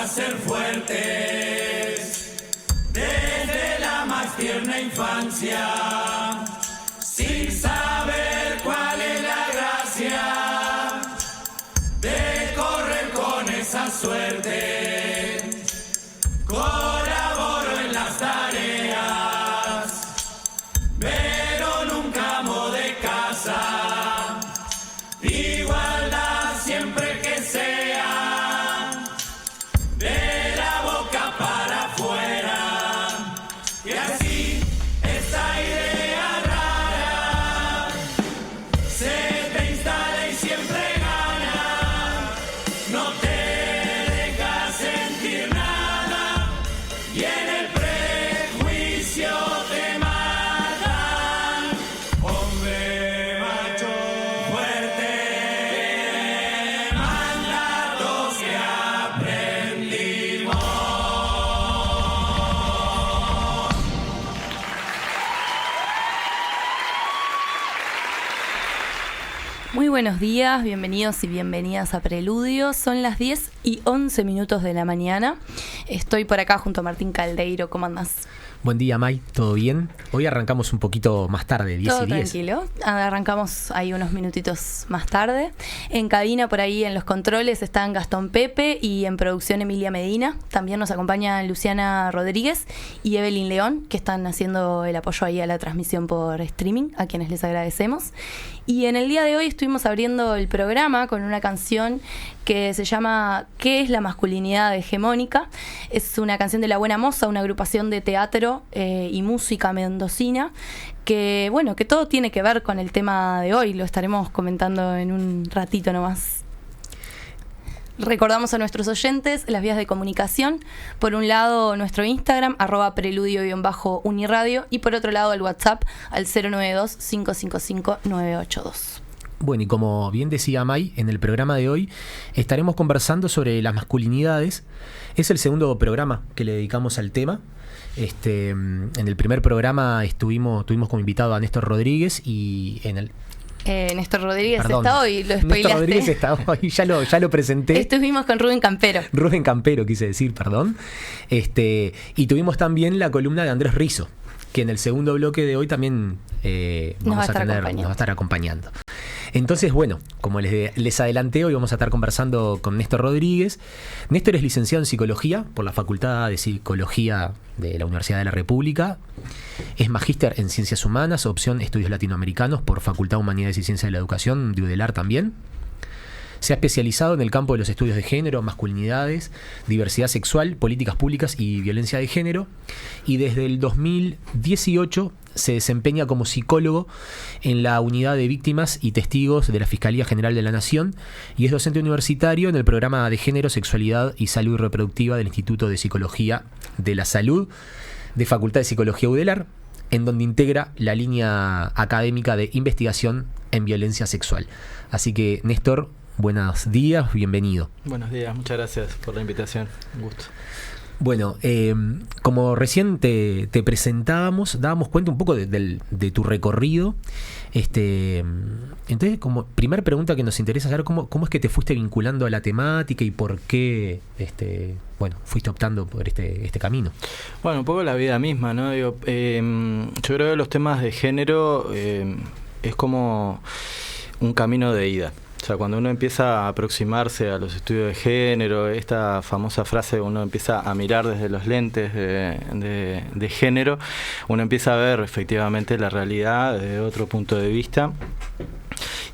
a ser fuertes desde la más tierna infancia, sin saber cuál es la gracia de correr con esa suerte. Colaboro en las tareas, pero nunca amo de casa. Igualdad siempre que sea de la boca para afuera, y así esa idea rara se te instala y siempre gana. No te dejas sentir nada y en el prejuicio te matan. Hombre macho fuerte, mandatos que aprendimos. Muy buenos días, bienvenidos y bienvenidas a Preludio. Son las 10:11 de la mañana. Estoy por acá junto a Martín Caldeiro. ¿Cómo andás? Buen día, May. ¿Todo bien? Hoy arrancamos un poquito más tarde, 10 Todo y 10. tranquilo. Arrancamos ahí unos minutitos más tarde. En cabina, por ahí en los controles, están Gastón Pepe y en producción Emilia Medina. También nos acompañan Luciana Rodríguez y Evelyn León, que están haciendo el apoyo ahí a la transmisión por streaming, a quienes les agradecemos. Y en el día de hoy estuvimos abriendo el programa con una canción que se llama ¿Qué es la masculinidad hegemónica? Es una canción de La Buena Moza, una agrupación de teatro y música mendocina, que bueno, que todo tiene que ver con el tema de hoy. Lo estaremos comentando en un ratito nomás. Recordamos a nuestros oyentes las vías de comunicación. Por un lado, nuestro Instagram, @preludio_uniradio, y por otro lado, el WhatsApp al 092-555-982. Bueno, y como bien decía May, en el programa de hoy estaremos conversando sobre las masculinidades. Es el segundo programa que le dedicamos al tema. En el primer programa tuvimos como invitado a Néstor Rodríguez y en el... Néstor Rodríguez Perdón, está hoy, lo spoileaste. Néstor Rodríguez está hoy, ya lo presenté. Estuvimos con Rubén Campero. Rubén Campero, quise decir, perdón. Y tuvimos también la columna de Andrés Rizzo, que en el segundo bloque de hoy también nos va a estar acompañando. Entonces, bueno, como les adelanté, hoy vamos a estar conversando con Néstor Rodríguez. Néstor es licenciado en Psicología por la Facultad de Psicología de la Universidad de la República. Es magíster en Ciencias Humanas, opción Estudios Latinoamericanos por Facultad de Humanidades y Ciencias de la Educación de UDELAR también. Se ha especializado en el campo de los estudios de género, masculinidades, diversidad sexual, políticas públicas y violencia de género. Y desde el 2018 se desempeña como psicólogo en la Unidad de Víctimas y Testigos de la Fiscalía General de la Nación y es docente universitario en el programa de Género, Sexualidad y Salud Reproductiva del Instituto de Psicología de la Salud de Facultad de Psicología UDELAR, en donde integra la línea académica de investigación en violencia sexual. Así que, Néstor, buenos días, bienvenido. Buenos días, muchas gracias por la invitación, un gusto. Bueno, como recién te presentábamos, dábamos cuenta un poco de tu recorrido. Entonces, como primera pregunta que nos interesa saber, ¿cómo es que te fuiste vinculando a la temática y por qué fuiste optando por este camino? Bueno, un poco la vida misma, ¿no? Yo creo que los temas de género es como un camino de ida. O sea, cuando uno empieza a aproximarse a los estudios de género, esta famosa frase, uno empieza a mirar desde los lentes de género, uno empieza a ver efectivamente la realidad desde otro punto de vista.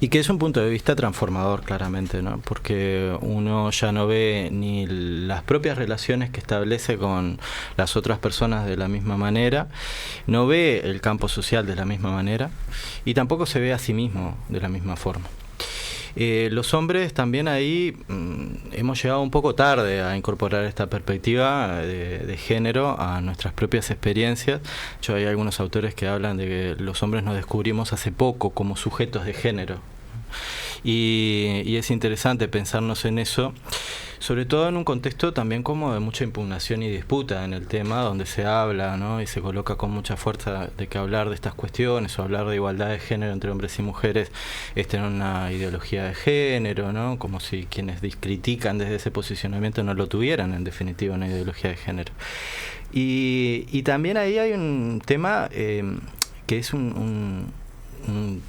Y que es un punto de vista transformador, claramente, ¿no? Porque uno ya no ve ni las propias relaciones que establece con las otras personas de la misma manera, no ve el campo social de la misma manera y tampoco se ve a sí mismo de la misma forma. Los hombres también ahí hemos llegado un poco tarde a incorporar esta perspectiva de género a nuestras propias experiencias. Hay algunos autores que hablan de que los hombres nos descubrimos hace poco como sujetos de género. Y es interesante pensarnos en eso, sobre todo en un contexto también como de mucha impugnación y disputa en el tema, donde se habla, ¿no? Y se coloca con mucha fuerza de que hablar de estas cuestiones o hablar de igualdad de género entre hombres y mujeres es tener una ideología de género, ¿no? Como si quienes critican desde ese posicionamiento no lo tuvieran, en definitiva, una ideología de género. Y también ahí hay un tema que es un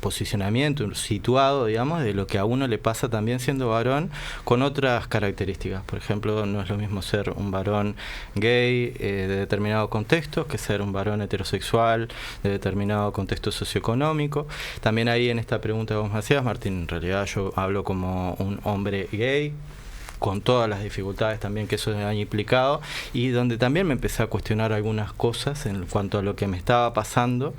posicionamiento situado, digamos, de lo que a uno le pasa también siendo varón con otras características. Por ejemplo, no es lo mismo ser un varón gay de determinado contexto que ser un varón heterosexual de determinado contexto socioeconómico. También ahí en esta pregunta que vos me hacías, Martín, en realidad yo hablo como un hombre gay, con todas las dificultades también que eso ha implicado, y donde también me empecé a cuestionar algunas cosas en cuanto a lo que me estaba pasando,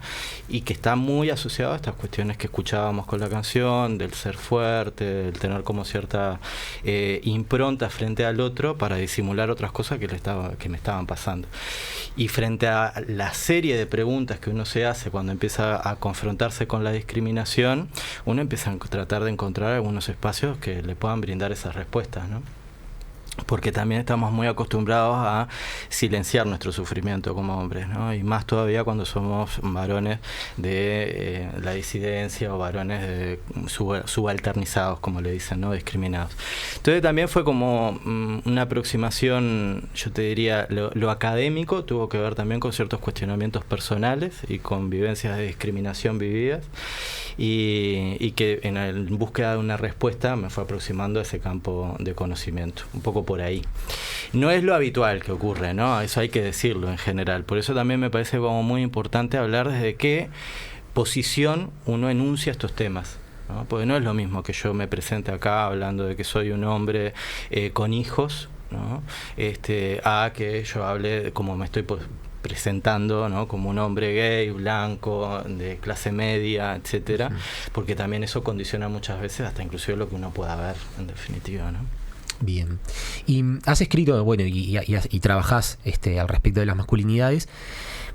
y que está muy asociado a estas cuestiones que escuchábamos con la canción, del ser fuerte, del tener como cierta impronta frente al otro para disimular otras cosas que me estaban pasando. Y frente a la serie de preguntas que uno se hace cuando empieza a confrontarse con la discriminación, uno empieza a tratar de encontrar algunos espacios que le puedan brindar esas respuestas, ¿no? Porque también estamos muy acostumbrados a silenciar nuestro sufrimiento como hombres, ¿no? Y más todavía cuando somos varones de la disidencia o varones subalternizados, como le dicen, ¿no? Discriminados. Entonces también fue como una aproximación, yo te diría, lo académico tuvo que ver también con ciertos cuestionamientos personales y con vivencias de discriminación vividas, y que en búsqueda de una respuesta me fue aproximando a ese campo de conocimiento, un poco por ahí. No es lo habitual que ocurre, ¿no? Eso hay que decirlo en general. Por eso también me parece como muy importante hablar desde qué posición uno enuncia estos temas, ¿no? Porque no es lo mismo que yo me presente acá hablando de que soy un hombre con hijos, ¿no? A que yo hable de cómo me estoy presentando, ¿no? Como un hombre gay, blanco, de clase media, etcétera, porque también eso condiciona muchas veces hasta inclusive lo que uno pueda ver, en definitiva, ¿no? Bien. Y has escrito, bueno, y trabajás al respecto de las masculinidades.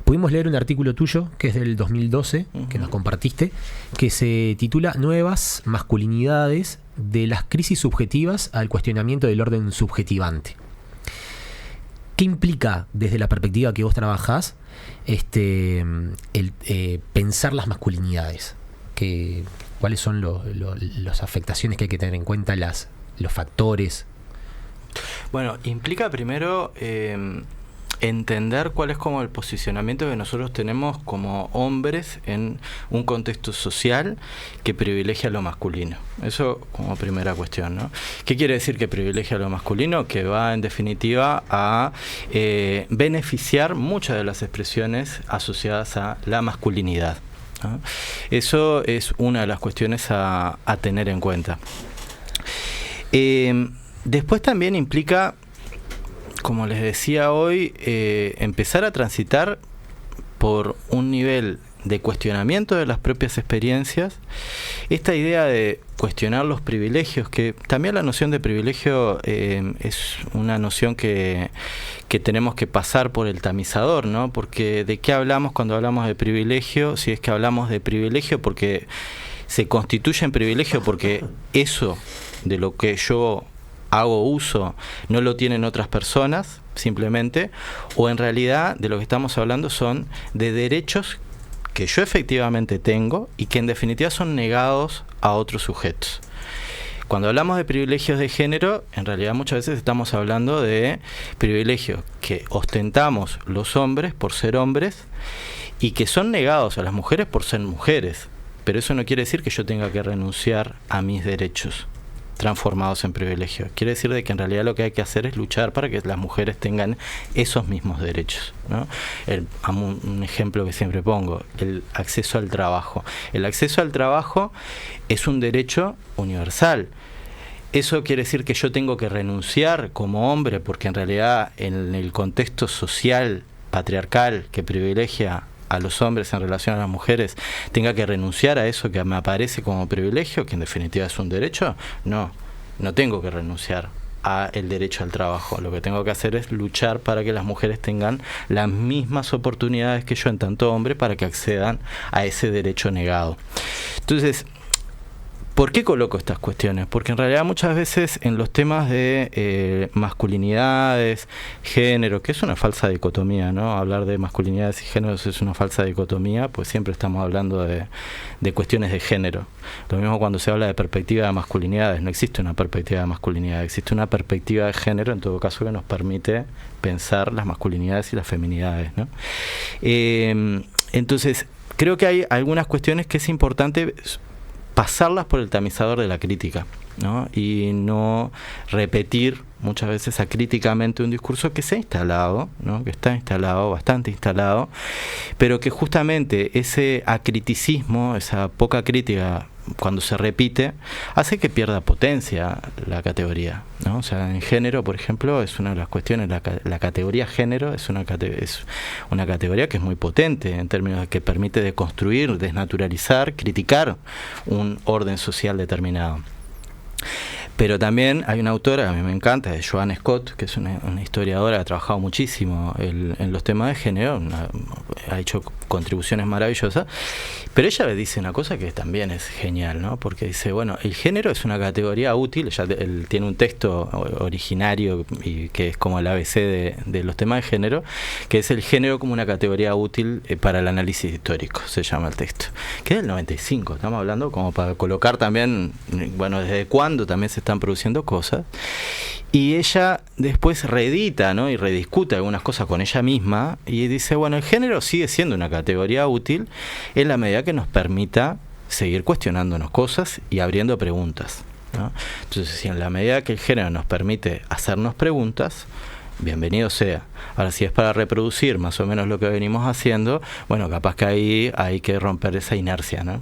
Pudimos leer un artículo tuyo, que es del 2012, que nos compartiste, que se titula Nuevas masculinidades, de las crisis subjetivas al cuestionamiento del orden subjetivante. ¿Qué implica, desde la perspectiva que vos trabajás, pensar las masculinidades? ¿Cuáles son las afectaciones que hay que tener en cuenta, los factores? Bueno, implica primero entender cuál es como el posicionamiento que nosotros tenemos como hombres en un contexto social que privilegia lo masculino. Eso como primera cuestión, ¿no? ¿Qué quiere decir que privilegia lo masculino? Que va en definitiva a beneficiar muchas de las expresiones asociadas a la masculinidad, ¿no? Eso es una de las cuestiones a tener en cuenta. Después también implica, como les decía hoy, empezar a transitar por un nivel de cuestionamiento de las propias experiencias, esta idea de cuestionar los privilegios, que también la noción de privilegio es una noción que tenemos que pasar por el tamizador, ¿no? Porque ¿de qué hablamos cuando hablamos de privilegio? Si es que hablamos de privilegio porque se constituye en privilegio porque eso de lo que yo hago uso no lo tienen otras personas simplemente, o en realidad de lo que estamos hablando son de derechos que yo efectivamente tengo y que en definitiva son negados a otros sujetos. Cuando hablamos de privilegios de género, en realidad muchas veces estamos hablando de privilegios que ostentamos los hombres por ser hombres y que son negados a las mujeres por ser mujeres, pero eso no quiere decir que yo tenga que renunciar a mis derechos transformados en privilegio. Quiere decir de que en realidad lo que hay que hacer es luchar para que las mujeres tengan esos mismos derechos, ¿no? Un ejemplo que siempre pongo, el acceso al trabajo. El acceso al trabajo es un derecho universal. Eso quiere decir que yo tengo que renunciar como hombre, porque en realidad en el contexto social patriarcal que privilegia a los hombres en relación a las mujeres, tenga que renunciar a eso que me aparece como privilegio, que en definitiva es un derecho. No tengo que renunciar a el derecho al trabajo. Lo que tengo que hacer es luchar para que las mujeres tengan las mismas oportunidades que yo en tanto hombre para que accedan a ese derecho negado. Entonces, ¿Por qué coloco estas cuestiones? Porque en realidad muchas veces en los temas de masculinidades, género, que es una falsa dicotomía, ¿no? Hablar de masculinidades y géneros es una falsa dicotomía, pues siempre estamos hablando de cuestiones de género. Lo mismo cuando se habla de perspectiva de masculinidades, no existe una perspectiva de masculinidad, existe una perspectiva de género, en todo caso, que nos permite pensar las masculinidades y las feminidades, ¿no? Entonces, creo que hay algunas cuestiones que es importante pasarlas por el tamizador de la crítica, ¿no? Y no repetir muchas veces acríticamente un discurso que se ha instalado, ¿no? Que está instalado, bastante instalado, pero que justamente ese acriticismo, esa poca crítica, cuando se repite, hace que pierda potencia la categoría, ¿no? O sea, en género, por ejemplo, es una de las cuestiones, la categoría género es una categoría que es muy potente en términos de que permite deconstruir, desnaturalizar, criticar un orden social determinado. Pero también hay una autora que a mí me encanta, es Joan Scott, que es una historiadora que ha trabajado muchísimo en los temas de género, ha hecho contribuciones maravillosas, pero ella dice una cosa que también es genial, ¿no? Porque dice, bueno, el género es una categoría útil, él tiene un texto originario y que es como el ABC de los temas de género, que es el género como una categoría útil para el análisis histórico, se llama el texto, que es del 95, estamos hablando como para colocar también, bueno, desde cuándo también se están produciendo cosas, y ella después reedita, ¿no? Y rediscute algunas cosas con ella misma y dice, bueno, el género sigue siendo una categoría útil en la medida que nos permita seguir cuestionándonos cosas y abriendo preguntas, ¿no? Entonces, si en la medida que el género nos permite hacernos preguntas, bienvenido sea. Ahora, si es para reproducir más o menos lo que venimos haciendo, bueno, capaz que ahí hay que romper esa inercia, ¿no?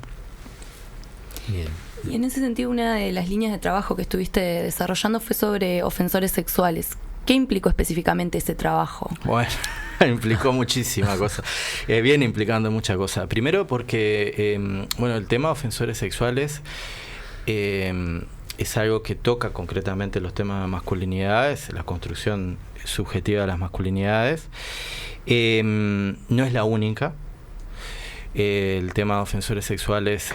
Bien. Y en ese sentido, una de las líneas de trabajo que estuviste desarrollando fue sobre ofensores sexuales. ¿Qué implicó específicamente ese trabajo? Bueno, implicó muchísimas cosas. Viene implicando muchas cosas. Primero porque, bueno, el tema de ofensores sexuales es algo que toca concretamente los temas de masculinidades, la construcción subjetiva de las masculinidades. No es la única. El tema de ofensores sexuales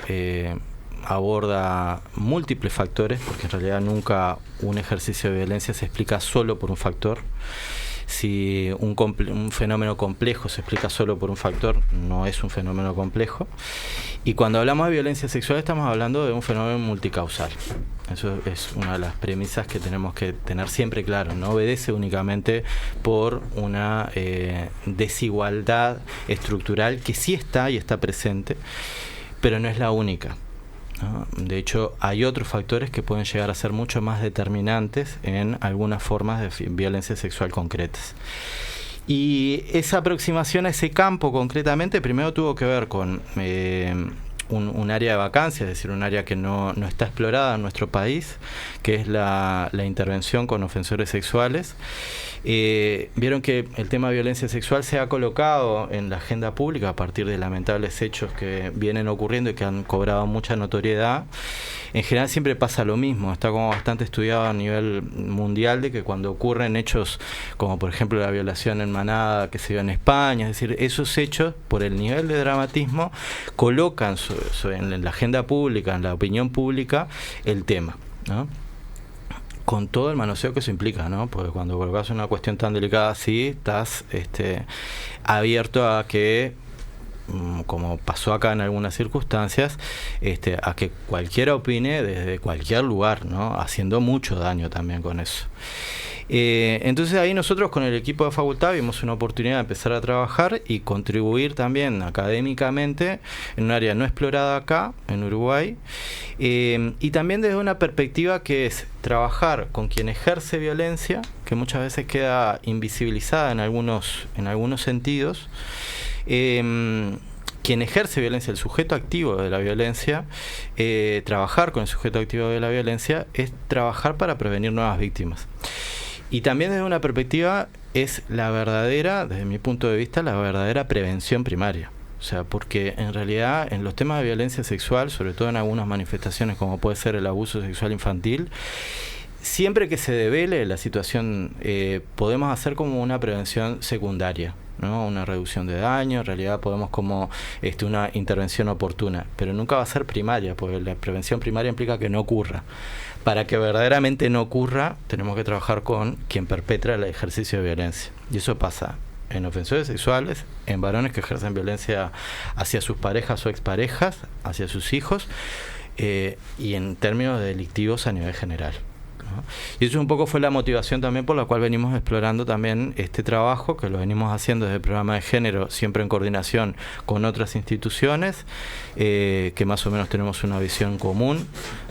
aborda múltiples factores, porque en realidad nunca un ejercicio de violencia se explica solo por un factor. Si un fenómeno complejo se explica solo por un factor, no es un fenómeno complejo. Y cuando hablamos de violencia sexual estamos hablando de un fenómeno multicausal. Eso es una de las premisas que tenemos que tener siempre claro. No obedece únicamente por una desigualdad estructural que sí está y está presente, pero no es la única, ¿no? De hecho, hay otros factores que pueden llegar a ser mucho más determinantes en algunas formas de violencia sexual concretas. Y esa aproximación a ese campo concretamente primero tuvo que ver con un área de vacancia, es decir, un área que no está explorada en nuestro país, que es la intervención con ofensores sexuales. Vieron que el tema de violencia sexual se ha colocado en la agenda pública a partir de lamentables hechos que vienen ocurriendo y que han cobrado mucha notoriedad. En general siempre pasa lo mismo, está como bastante estudiado a nivel mundial de que cuando ocurren hechos como por ejemplo la violación en manada que se dio en España, es decir, esos hechos por el nivel de dramatismo colocan en la agenda pública, en la opinión pública, el tema, ¿no? Con todo el manoseo que eso implica, ¿no? Porque cuando colocas una cuestión tan delicada así, estás abierto a que, como pasó acá en algunas circunstancias, a que cualquiera opine desde cualquier lugar, ¿no? Haciendo mucho daño también con eso. Entonces ahí nosotros con el equipo de facultad vimos una oportunidad de empezar a trabajar y contribuir también académicamente en un área no explorada acá, en Uruguay, y también desde una perspectiva que es trabajar con quien ejerce violencia, que muchas veces queda invisibilizada en algunos sentidos. Quien ejerce violencia, el sujeto activo de la violencia, trabajar con el sujeto activo de la violencia es trabajar para prevenir nuevas víctimas. Y también desde una perspectiva es la verdadera, desde mi punto de vista, la verdadera prevención primaria. O sea, porque en realidad en los temas de violencia sexual, sobre todo en algunas manifestaciones como puede ser el abuso sexual infantil, siempre que se devele la situación, podemos hacer como una prevención secundaria, ¿no? Una reducción de daño, en realidad podemos como una intervención oportuna, pero nunca va a ser primaria, porque la prevención primaria implica que no ocurra. Para que verdaderamente no ocurra, tenemos que trabajar con quien perpetra el ejercicio de violencia. Y eso pasa en ofensores sexuales, en varones que ejercen violencia hacia sus parejas o exparejas, hacia sus hijos, y en términos delictivos a nivel general, ¿no? Y eso un poco fue la motivación también por la cual venimos explorando también este trabajo, que lo venimos haciendo desde el programa de género, siempre en coordinación con otras instituciones, que más o menos tenemos una visión común.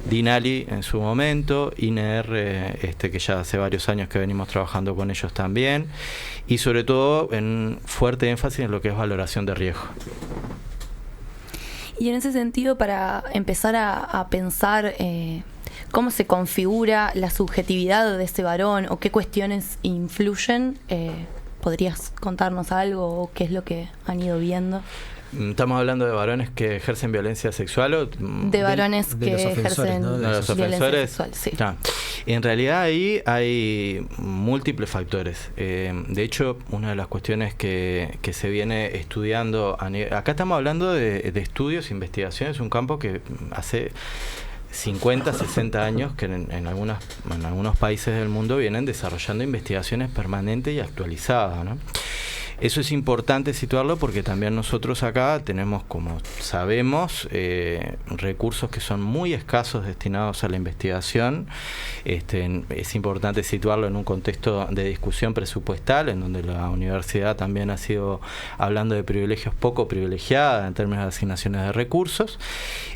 DINALI en su momento, INER, que ya hace varios años que venimos trabajando con ellos también, y sobre todo en fuerte énfasis en lo que es valoración de riesgo. Y en ese sentido, para empezar a pensar cómo se configura la subjetividad de ese varón o qué cuestiones influyen, ¿podrías contarnos algo o qué es lo que han ido viendo? ¿Estamos hablando de varones que ejercen violencia sexual o de varones que ejercen, ¿no? De los ofensores? Sexual, sí. En realidad ahí hay múltiples factores. De hecho, una de las cuestiones que se viene estudiando, acá estamos hablando de estudios, investigaciones, un campo que hace 50, 60 años que en algunos países del mundo vienen desarrollando investigaciones permanentes y actualizadas, ¿no? Eso es importante situarlo porque también nosotros acá tenemos, como sabemos, recursos que son muy escasos destinados a la investigación. Es importante situarlo en un contexto de discusión presupuestal, en donde la universidad también ha sido hablando de privilegios poco privilegiada en términos de asignaciones de recursos,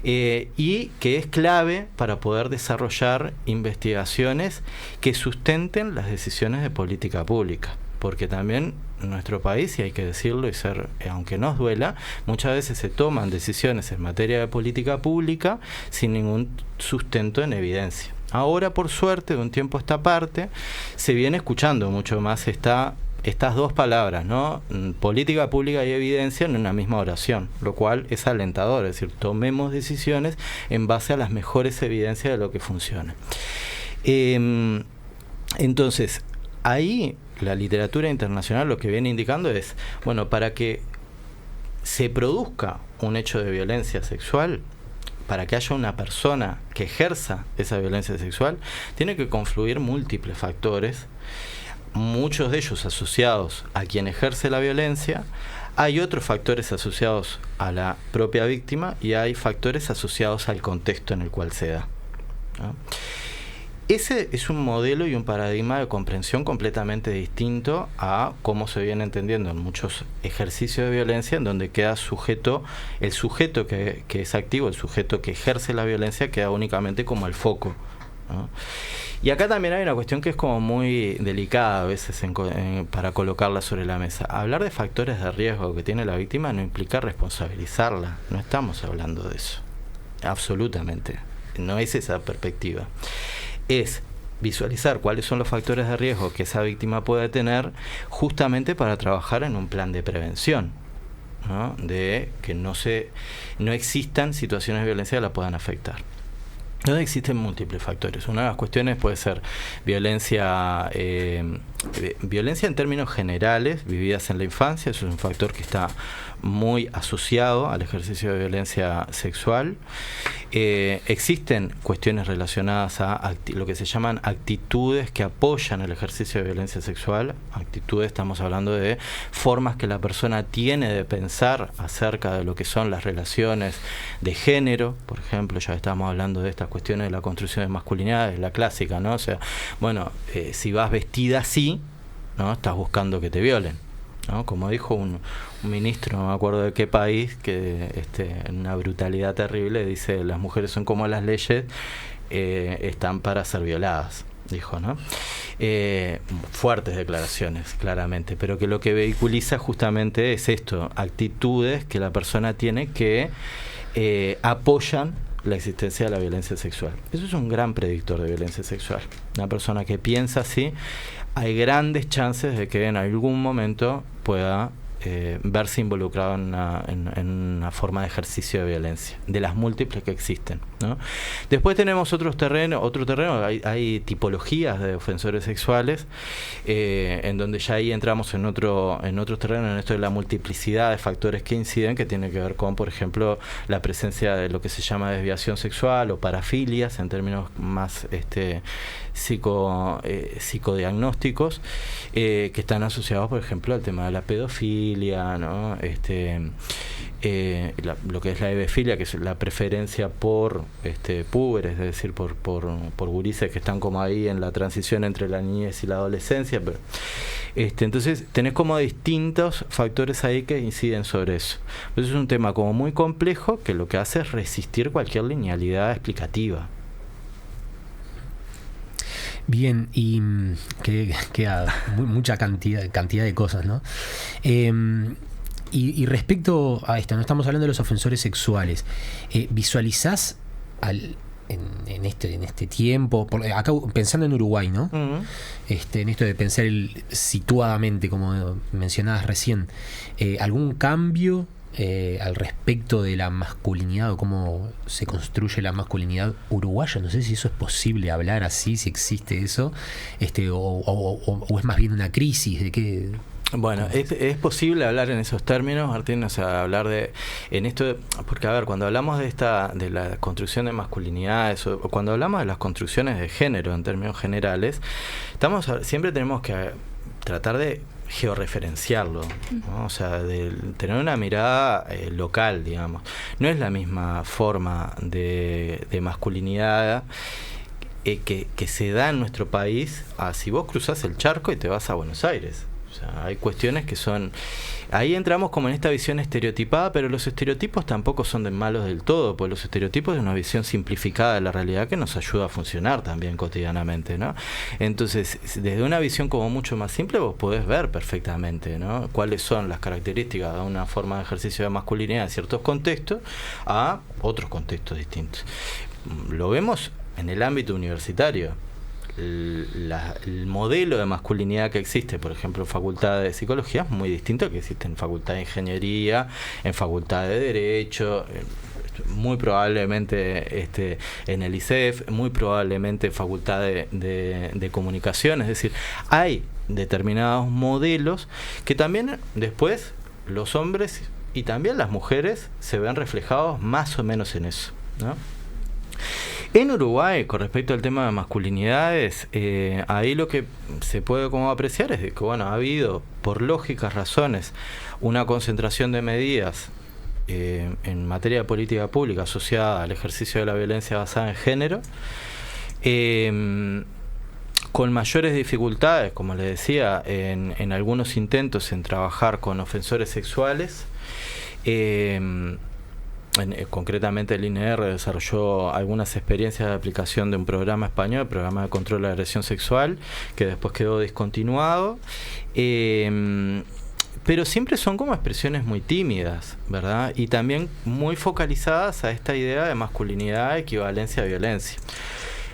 y que es clave para poder desarrollar investigaciones que sustenten las decisiones de política pública. Porque también en nuestro país, y hay que decirlo y ser, aunque nos duela, muchas veces se toman decisiones en materia de política pública sin ningún sustento en evidencia. Ahora, por suerte, de un tiempo a esta parte, se viene escuchando mucho más estas dos palabras, ¿no? Política pública y evidencia en una misma oración, lo cual es alentador, es decir, tomemos decisiones en base a las mejores evidencias de lo que funciona. Entonces, ahí la literatura internacional lo que viene indicando es, bueno, para que se produzca un hecho de violencia sexual, para que haya una persona que ejerza esa violencia sexual, tiene que confluir múltiples factores, muchos de ellos asociados a quien ejerce la violencia. Hay otros factores asociados a la propia víctima y hay factores asociados al contexto en el cual se da, ¿no? Ese es un modelo y un paradigma de comprensión completamente distinto a cómo se viene entendiendo en muchos ejercicios de violencia, en donde queda el sujeto que es activo, el sujeto que ejerce la violencia, queda únicamente como el foco, ¿no? Y acá también hay una cuestión que es como muy delicada a veces para colocarla sobre la mesa. Hablar de factores de riesgo que tiene la víctima no implica responsabilizarla, no estamos hablando de eso, absolutamente, no es esa perspectiva. Es visualizar cuáles son los factores de riesgo que esa víctima puede tener, justamente para trabajar en un plan de prevención, ¿no? De que no existan situaciones de violencia que la puedan afectar. No existen múltiples factores. Una de las cuestiones puede ser violencia en términos generales, vividas en la infancia. Eso es un factor que está muy asociado al ejercicio de violencia sexual. Existen cuestiones relacionadas a lo que se llaman actitudes que apoyan el ejercicio de violencia sexual. Actitudes, estamos hablando de formas que la persona tiene de pensar acerca de lo que son las relaciones de género, por ejemplo. Ya estamos hablando de estas cuestiones de la construcción de masculinidades, la clásica, ¿no? O sea, bueno, si vas vestida así, ¿no? Estás buscando que te violen, ¿no? Como dijo un ministro, no me acuerdo de qué país, que en una brutalidad terrible dice: las mujeres son como las leyes, están para ser violadas, dijo, ¿no? Fuertes declaraciones, claramente, pero que lo que vehiculiza justamente es esto: actitudes que la persona tiene que apoyan la existencia de la violencia sexual. Eso es un gran predictor de violencia sexual. Una persona que piensa así, hay grandes chances de que en algún momento pueda verse involucrado en una forma de ejercicio de violencia, de las múltiples que existen, ¿no? Después tenemos otro terreno, hay tipologías de ofensores sexuales, en donde ya ahí entramos en otro terreno, en esto de la multiplicidad de factores que inciden, que tiene que ver con, por ejemplo, la presencia de lo que se llama desviación sexual o parafilias, en términos más psicodiagnósticos, que están asociados, por ejemplo, al tema de la pedofilia, ¿no? Lo que es la hebefilia, que es la preferencia por púberes, es decir, por gurises que están como ahí en la transición entre la niñez y la adolescencia, pero entonces tenés como distintos factores ahí que inciden sobre eso. Entonces es un tema como muy complejo, que lo que hace es resistir cualquier linealidad explicativa. Bien, y queda mucha cantidad de cosas, ¿no? Y respecto a esto, no estamos hablando de los ofensores sexuales. ¿Visualizás en este tiempo, acá pensando en Uruguay, ¿no? Uh-huh. En esto de pensar situadamente, como mencionabas recién, algún cambio al respecto de la masculinidad o cómo se construye la masculinidad uruguaya? No sé si eso es posible hablar así, si existe eso, o es más bien una crisis de qué. Bueno, es posible hablar en esos términos, Martín, o sea, hablar porque a ver, cuando hablamos de la construcción de masculinidades, o cuando hablamos de las construcciones de género en términos generales, siempre tenemos que tratar de georreferenciarlo, ¿no? O sea, de tener una mirada local, digamos. No es la misma forma de masculinidad que se da en nuestro país si vos cruzás el charco y te vas a Buenos Aires. O sea, hay cuestiones que son... Ahí entramos como en esta visión estereotipada, pero los estereotipos tampoco son de malos del todo, porque los estereotipos es una visión simplificada de la realidad que nos ayuda a funcionar también cotidianamente, ¿no? Entonces, desde una visión como mucho más simple, vos podés ver perfectamente, ¿no?, cuáles son las características de una forma de ejercicio de masculinidad en ciertos contextos a otros contextos distintos. Lo vemos en el ámbito universitario. El modelo de masculinidad que existe, por ejemplo, en facultad de psicología, es muy distinto al que existe en facultad de ingeniería, en facultad de derecho, muy probablemente en el ISEF, muy probablemente en facultad de comunicación. Es decir, hay determinados modelos que también después los hombres y también las mujeres se ven reflejados más o menos en eso, ¿no? En Uruguay, con respecto al tema de masculinidades, ahí lo que se puede como apreciar es que, bueno, ha habido, por lógicas razones, una concentración de medidas en materia de política pública asociada al ejercicio de la violencia basada en género, con mayores dificultades, como les decía, en algunos intentos en trabajar con ofensores sexuales. Concretamente el INR desarrolló algunas experiencias de aplicación de un programa español, el programa de control de la agresión sexual, que después quedó discontinuado, pero siempre son como expresiones muy tímidas, ¿verdad? Y también muy focalizadas a esta idea de masculinidad, equivalencia a violencia,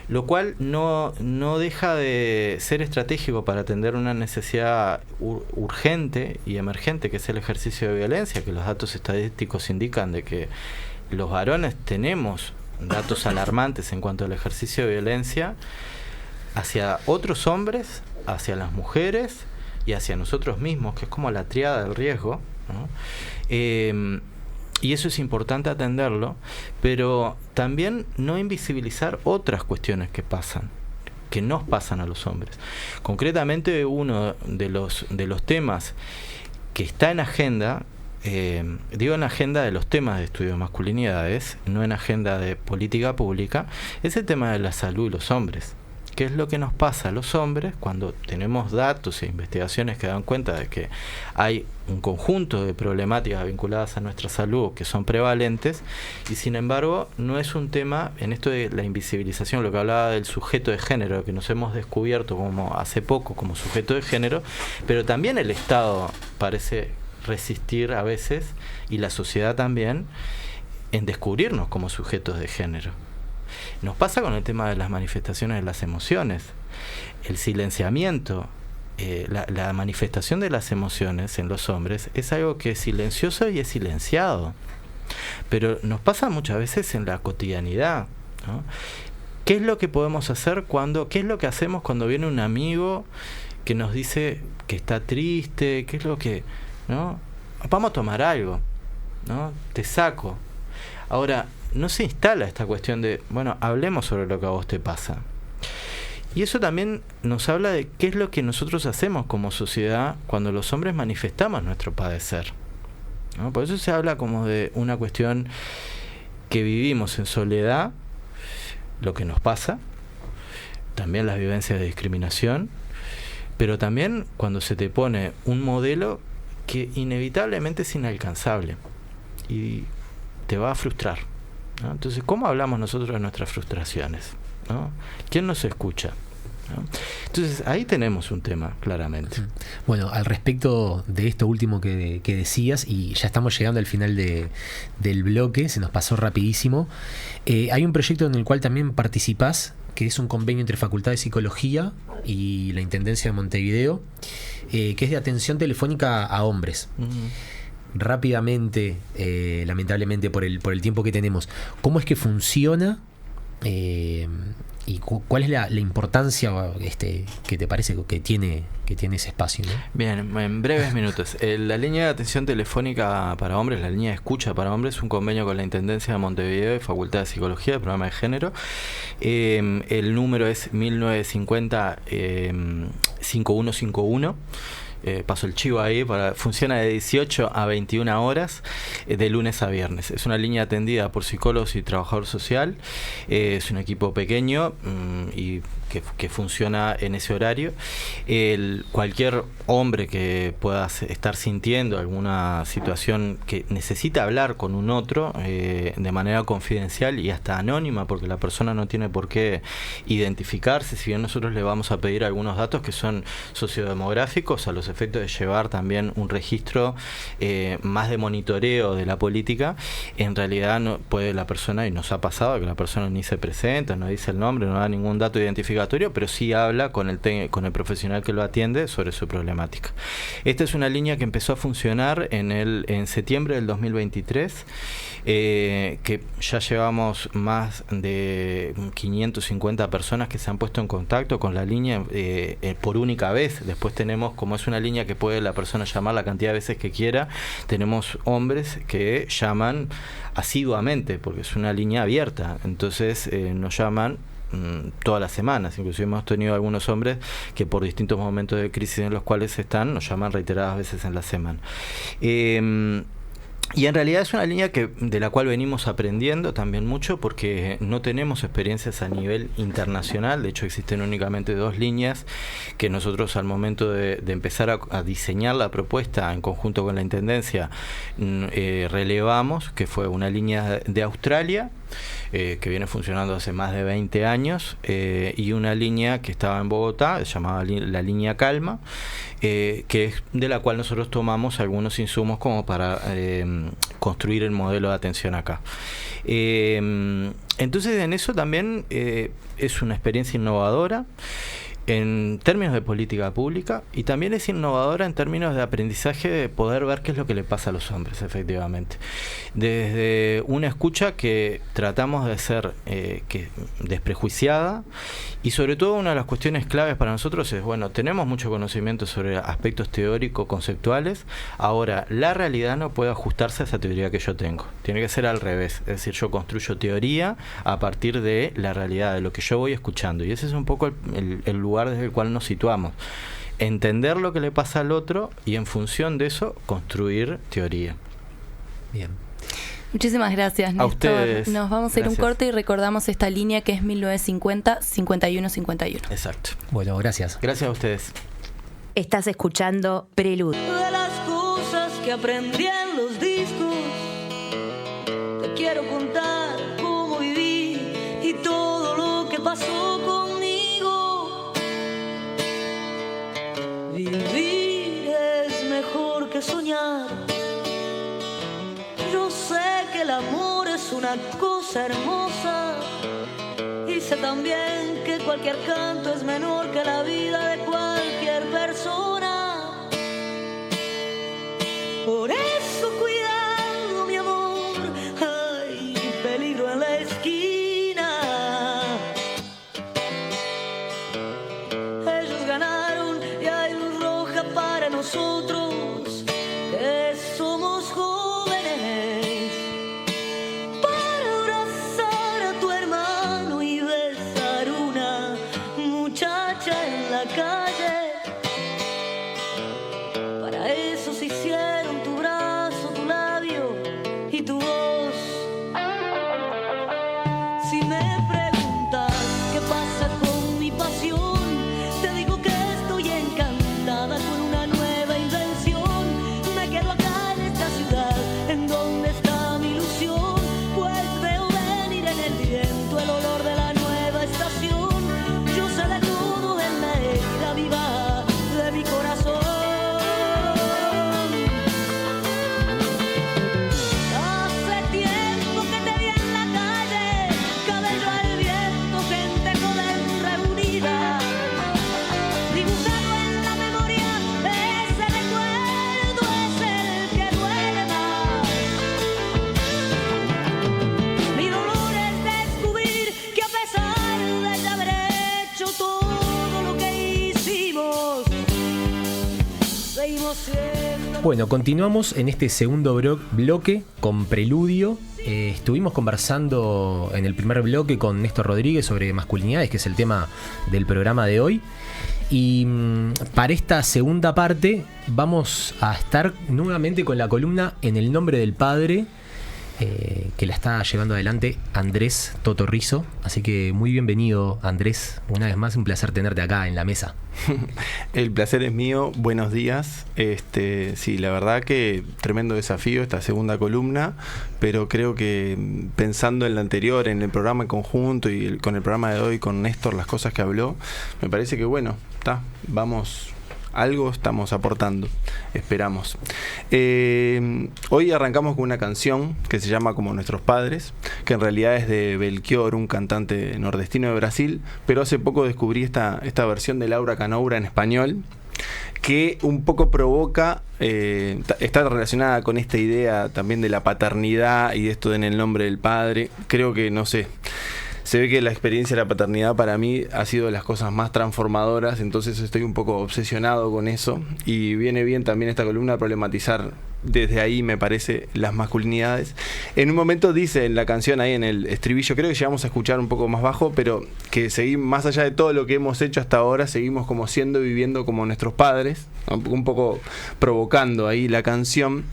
lo cual no deja de ser estratégico para atender una necesidad urgente y emergente, que es el ejercicio de violencia, que los datos estadísticos indican de que los varones tenemos datos alarmantes en cuanto al ejercicio de violencia hacia otros hombres, hacia las mujeres y hacia nosotros mismos, que es como la tríada del riesgo, ¿no? Y eso es importante atenderlo, pero también no invisibilizar otras cuestiones que nos pasan a los hombres. Concretamente, uno de los temas que está en agenda, digo en agenda de los temas de estudio de masculinidades, no en agenda de política pública, es el tema de la salud de los hombres. ¿Qué es lo que nos pasa a los hombres cuando tenemos datos e investigaciones que dan cuenta de que hay un conjunto de problemáticas vinculadas a nuestra salud que son prevalentes, y sin embargo no es un tema, en esto de la invisibilización, lo que hablaba del sujeto de género, que nos hemos descubierto como hace poco como sujeto de género, pero también el Estado parece resistir a veces, y la sociedad también, en descubrirnos como sujetos de género. Nos pasa con el tema de las manifestaciones de las emociones, el silenciamiento la manifestación de las emociones en los hombres es algo que es silencioso y es silenciado. Pero nos pasa muchas veces en la cotidianidad, ¿no? ¿Qué es lo que podemos hacer qué es lo que hacemos cuando viene un amigo que nos dice que está triste? ¿Qué es lo que, no? Vamos a tomar algo, ¿no? Te saco. Ahora, no se instala esta cuestión de, bueno, hablemos sobre lo que a vos te pasa. Y eso también nos habla de qué es lo que nosotros hacemos como sociedad cuando los hombres manifestamos nuestro padecer, ¿no? Por eso se habla como de una cuestión que vivimos en soledad, lo que nos pasa, también las vivencias de discriminación, pero también cuando se te pone un modelo que inevitablemente es inalcanzable y te va a frustrar, ¿no? Entonces, ¿cómo hablamos nosotros de nuestras frustraciones, ¿no? ¿Quién nos escucha, ¿no? Entonces, ahí tenemos un tema, claramente. Bueno, al respecto de esto último que decías, y ya estamos llegando al final del bloque, se nos pasó rapidísimo, hay un proyecto en el cual también participás, que es un convenio entre Facultad de Psicología y la Intendencia de Montevideo, que es de atención telefónica a hombres. Rápidamente, lamentablemente por el tiempo que tenemos, ¿cómo es que funciona? ¿Y cuál es la importancia que te parece que tiene ese espacio, ¿no? Bien, en breves minutos. La línea de atención telefónica para hombres, la línea de escucha para hombres, es un convenio con la Intendencia de Montevideo y Facultad de Psicología, del programa de género. El número es 1950-5151. Paso el chivo ahí, funciona de 18 a 21 horas, de lunes a viernes. Es una línea atendida por psicólogos y trabajador social. Es un equipo pequeño y que funciona en ese horario. Cualquier hombre que pueda estar sintiendo alguna situación que necesita hablar con un otro de manera confidencial y hasta anónima, porque la persona no tiene por qué identificarse, si bien nosotros le vamos a pedir algunos datos que son sociodemográficos a los efectos de llevar también un registro más de monitoreo de la política, en realidad no puede la persona, y nos ha pasado que la persona ni se presenta, no dice el nombre, no da ningún dato identificatorio, pero sí habla con el profesional que lo atiende sobre su problemática. Esta es una línea que empezó a funcionar en septiembre del 2023, que ya llevamos más de 550 personas que se han puesto en contacto con la línea por única vez. Después tenemos, como es una línea que puede la persona llamar la cantidad de veces que quiera, tenemos hombres que llaman asiduamente, porque es una línea abierta, entonces nos llaman todas las semanas. Inclusive hemos tenido algunos hombres que por distintos momentos de crisis en los cuales están, nos llaman reiteradas veces en la semana. Y en realidad es una línea de la cual venimos aprendiendo también mucho, porque no tenemos experiencias a nivel internacional. De hecho, existen únicamente 2 líneas que nosotros, al momento de empezar a diseñar la propuesta en conjunto con la Intendencia, relevamos, que fue una línea de Australia, que viene funcionando hace más de 20 años, y una línea que estaba en Bogotá, se llamaba la línea Calma, que es de la cual nosotros tomamos algunos insumos como para construir el modelo de atención acá. Entonces, en eso también es una experiencia innovadora en términos de política pública, y también es innovadora en términos de aprendizaje, de poder ver qué es lo que le pasa a los hombres, efectivamente. Desde una escucha que tratamos de hacer desprejuiciada, y sobre todo una de las cuestiones claves para nosotros es, bueno, tenemos mucho conocimiento sobre aspectos teóricos, conceptuales, ahora la realidad no puede ajustarse a esa teoría que yo tengo, tiene que ser al revés, es decir, yo construyo teoría a partir de la realidad, de lo que yo voy escuchando, y ese es un poco el lugar desde el cual nos situamos, entender lo que le pasa al otro y en función de eso construir teoría. Bien. Muchísimas gracias, Néstor. A ustedes. Nos vamos a ir un corte y recordamos esta línea que es 1950-5151. Exacto. Bueno, gracias. Gracias a ustedes. Estás escuchando Preludio. De las cosas que aprendí en los discos, te quiero contar cómo viví y todo lo que pasó conmigo. Vivir es mejor que soñar. Yo sé que el amor es una cosa hermosa, y sé también que cualquier canto es menor que la vida de cualquier persona. Por eso cuidado, mi amor, hay peligro en la esquina. Ellos ganaron y hay luz roja para nosotros, que somos jóvenes, para abrazar a tu hermano y besar una muchacha en la calle. Para eso se hicieron tu brazo, tu labio y tu voz. Si me preguntas qué pasa con mi pasión, te digo que estoy encantada con una nueva invención. Me quedo acá en esta ciudad, en donde está mi ilusión, pues veo venir en el viento el olor de la nueva estación. Yo sé de todo en la herida viva de mi corazón. Hace tiempo que te vi en la calle, cabello al viento, gente joven reunida, dibujado en la memoria, ese recuerdo es el que duele más. Mi dolor es descubrir que a pesar de ya haber hecho todo lo que hicimos, seguimos siendo. Bueno, continuamos en este segundo bloque con Preludio. Estuvimos conversando en el primer bloque con Néstor Rodríguez sobre masculinidades, que es el tema del programa de hoy. Y para esta segunda parte vamos a estar nuevamente con la columna En el nombre del Padre, que la está llevando adelante Andrés Toto Rizo. Así que muy bienvenido, Andrés. Una vez más, un placer tenerte acá en la mesa. El placer es mío, buenos días. Sí, la verdad que tremendo desafío esta segunda columna, pero creo que pensando en la anterior, en el programa en conjunto y con el programa de hoy con Néstor, las cosas que habló, me parece que bueno, vamos, algo estamos aportando, esperamos. Hoy arrancamos con una canción que se llama Como Nuestros Padres, que en realidad es de Belchior, un cantante nordestino de Brasil, pero hace poco descubrí esta versión de Laura Canoura en español, que un poco provoca, está relacionada con esta idea también de la paternidad y de esto de En el nombre del Padre. Creo que, no sé, se ve que la experiencia de la paternidad para mí ha sido de las cosas más transformadoras, entonces estoy un poco obsesionado con eso, y viene bien también esta columna a problematizar desde ahí, me parece, las masculinidades. En un momento dice en la canción, ahí en el estribillo, creo que llegamos a escuchar un poco más bajo, pero que seguimos, más allá de todo lo que hemos hecho hasta ahora, seguimos como siendo y viviendo como nuestros padres, un poco provocando ahí la canción.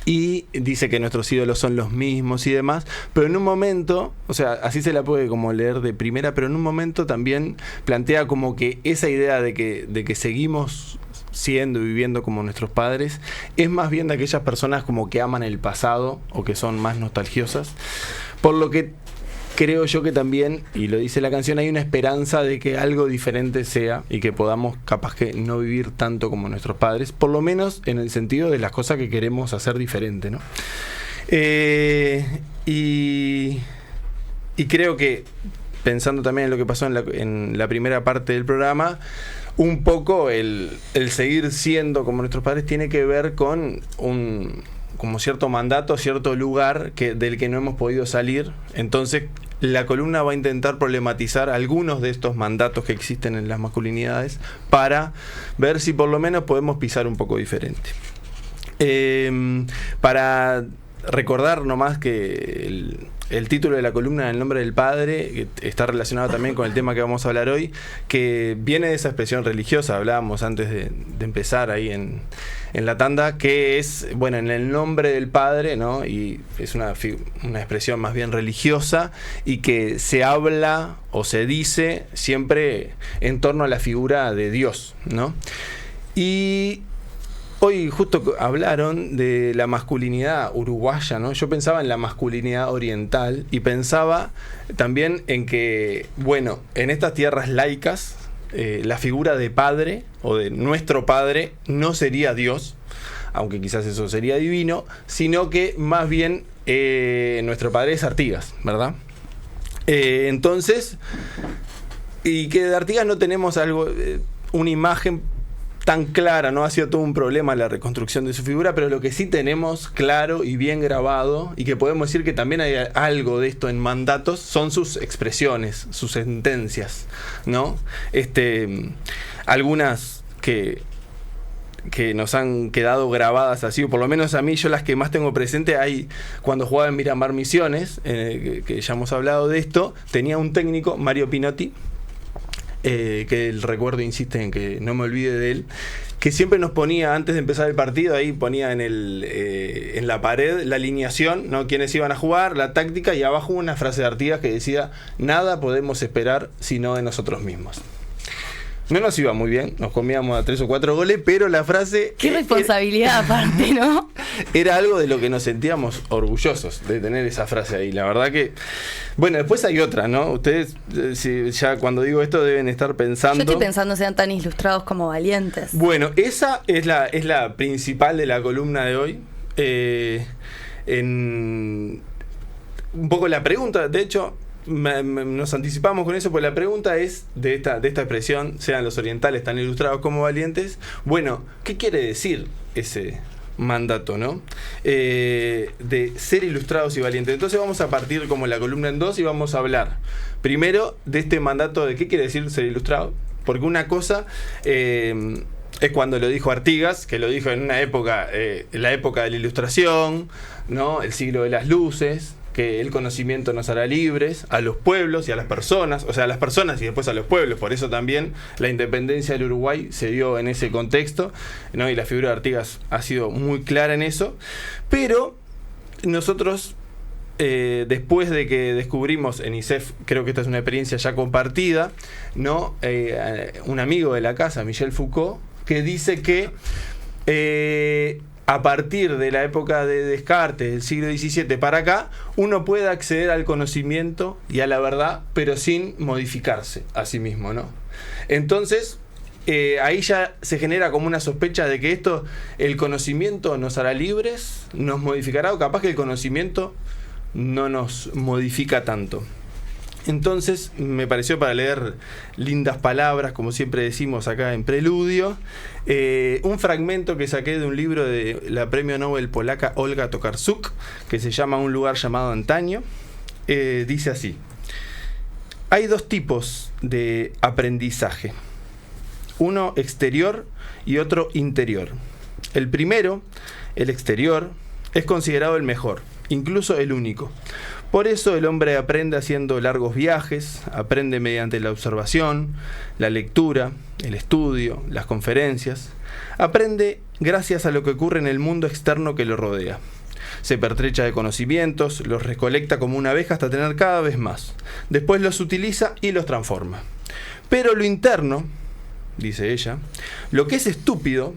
Y dice que nuestros ídolos son los mismos y demás, pero en un momento, o sea, así se la puede como leer de primera, pero en un momento también plantea como que esa idea de que seguimos siendo y viviendo como nuestros padres es más bien de aquellas personas como que aman el pasado o que son más nostalgiosas, por lo que creo yo que también, y lo dice la canción, hay una esperanza de que algo diferente sea y que podamos capaz que no vivir tanto como nuestros padres, por lo menos en el sentido de las cosas que queremos hacer diferente, ¿no? Y creo que, pensando también en lo que pasó en la primera parte del programa, un poco el seguir siendo como nuestros padres tiene que ver con como cierto mandato, cierto lugar del que no hemos podido salir. Entonces la columna va a intentar problematizar algunos de estos mandatos que existen en las masculinidades para ver si por lo menos podemos pisar un poco diferente. Para recordar nomás que el título de la columna, En el nombre del Padre, que está relacionado también con el tema que vamos a hablar hoy, que viene de esa expresión religiosa, hablábamos antes de empezar ahí en la tanda, que es, bueno, en el nombre del Padre, ¿no? Y es una expresión más bien religiosa y que se habla o se dice siempre en torno a la figura de Dios, ¿no? Y hoy justo hablaron de la masculinidad uruguaya, ¿no? Yo pensaba en la masculinidad oriental y pensaba también en que, bueno, en estas tierras laicas, la figura de padre o de nuestro padre no sería Dios, aunque quizás eso sería divino, sino que más bien nuestro padre es Artigas, ¿verdad? Entonces, y que de Artigas no tenemos algo, una imagen tan clara, no ha sido todo un problema la reconstrucción de su figura, pero lo que sí tenemos claro y bien grabado, y que podemos decir que también hay algo de esto en Mandatos, son sus expresiones, sus sentencias, ¿no? Algunas que nos han quedado grabadas así, o por lo menos a mí, yo las que más tengo presente, hay cuando jugaba en Miramar Misiones, que ya hemos hablado de esto, tenía un técnico, Mario Pinotti, que el recuerdo insiste en que no me olvide de él, que siempre nos ponía, antes de empezar el partido, ahí ponía en la pared la alineación, ¿no? Quiénes iban a jugar, la táctica, y abajo una frase de Artigas que decía: nada podemos esperar sino de nosotros mismos. No nos iba muy bien, nos comíamos a 3 o 4 goles, pero la frase... Qué responsabilidad aparte, ¿no? Era algo de lo que nos sentíamos orgullosos de tener esa frase ahí. La verdad que... Bueno, después hay otra, ¿no? Ustedes, ya cuando digo esto, deben estar pensando... Yo estoy pensando sean tan ilustrados como valientes. Bueno, esa es la principal de la columna de hoy. Un poco la pregunta, de hecho... nos anticipamos con eso, pues la pregunta es de esta expresión, sean los orientales tan ilustrados como valientes. Bueno, ¿qué quiere decir ese mandato, no? De ser ilustrados y valientes. Entonces vamos a partir como la columna en dos y vamos a hablar primero de este mandato de qué quiere decir ser ilustrado, porque una cosa es cuando lo dijo Artigas, que lo dijo en una época, la época de la Ilustración, ¿no? El siglo de las luces, que el conocimiento nos hará libres a los pueblos y a las personas, o sea, a las personas y después a los pueblos. Por eso también la independencia del Uruguay se dio en ese contexto, ¿no? Y la figura de Artigas ha sido muy clara en eso. Pero nosotros, después de que descubrimos en ISEF, creo que esta es una experiencia ya compartida, ¿no? Un amigo de la casa, Michel Foucault, que dice que a partir de la época de Descartes, del siglo XVII para acá, uno puede acceder al conocimiento y a la verdad, pero sin modificarse a sí mismo, ¿no? Entonces, ahí ya se genera como una sospecha de que el conocimiento nos hará libres, nos modificará, o capaz que el conocimiento no nos modifica tanto. Entonces me pareció, para leer lindas palabras, como siempre decimos acá en Preludio, un fragmento que saqué de un libro de la premio Nobel polaca Olga Tokarczuk, que se llama Un lugar llamado antaño. Dice así: hay dos tipos de aprendizaje, uno exterior y otro interior. El primero, el exterior, es considerado el mejor, incluso el único. Por eso el hombre aprende haciendo largos viajes, aprende mediante la observación, la lectura, el estudio, las conferencias. Aprende gracias a lo que ocurre en el mundo externo que lo rodea. Se pertrecha de conocimientos, los recolecta como una abeja hasta tener cada vez más. Después los utiliza y los transforma. Pero lo interno, dice ella, lo que es estúpido